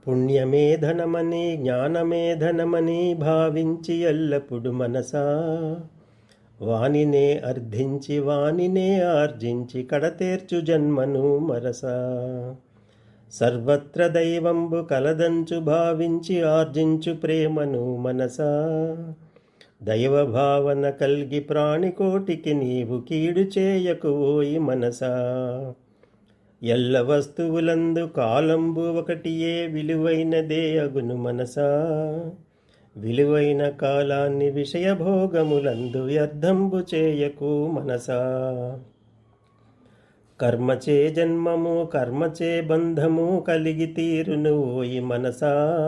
పుణ్యమే ధనమని జ్ఞానమే ధనమని భావించి ఎల్లప్పుడు మనసా వానినే అర్థించి వానినే ఆర్జించి కడతేర్చు జన్మను మరసా. సర్వత్ర దైవంబు కలదంచు భావించి ఆర్జించు ప్రేమను మనసా. దైవ భావన కల్గి ప్రాణికోటికి నీవు కీడు చేయకువోయి మనసా. ఎల్ల వస్తువులందు కాలంబు ఒకటియే విలువైనదే అగును మనసా. విలువైన కాలాన్ని విషయభోగములందు వ్యర్థంబు చేయకు మనసా. కర్మచే జన్మము కర్మచే బంధము కలిగి తీరును ఓయి మనసా.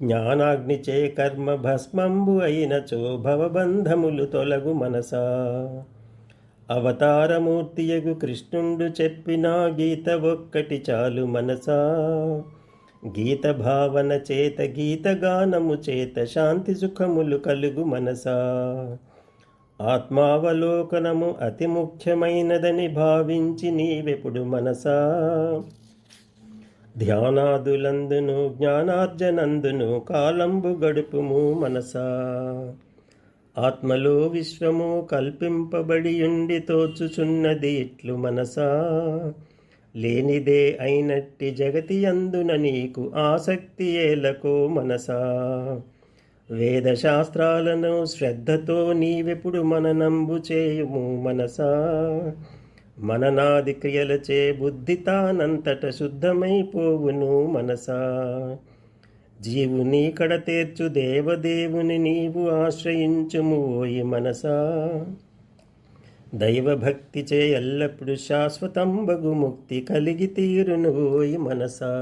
జ్ఞానాగ్నిచే కర్మ భస్మంబు అయినచో భవబంధములు తొలగు మనసా. అవతారమూర్తియగు కృష్ణుండు చెప్పిన గీత ఒక్కటి చాలు మనసా. గీత భావన చేత గీతగానము చేత శాంతి సుఖములు కలుగు మనసా. ఆత్మావలోకనము అతి ముఖ్యమైనదని భావించి నీవెప్పుడు మనసా. ధ్యానాదులందును జ్ఞానార్జనందును కాలంబు గడుపుము మనసా. ఆత్మలో విశ్వము కల్పింపబడియుండి తోచుచున్నది ఇట్లు మనసా. లేనిదే అయినట్టి జగతి అందున నీకు ఆసక్తి ఏలకో మనసా. వేదశాస్త్రాలను శ్రద్ధతో నీవెప్పుడు మననంబు చేయుము మనసా. మననాది క్రియలచే బుద్ధి తానంతట శుద్ధమైపోవును మనసా. జీవుని కడతేర్చు దేవదేవుని నీవు ఆశ్రయించుము ఓయి మనసా. దైవభక్తి చే ఎల్లప్పుడు శాశ్వతంబగు ముక్తి కలిగి తీరును ఓయి మనసా.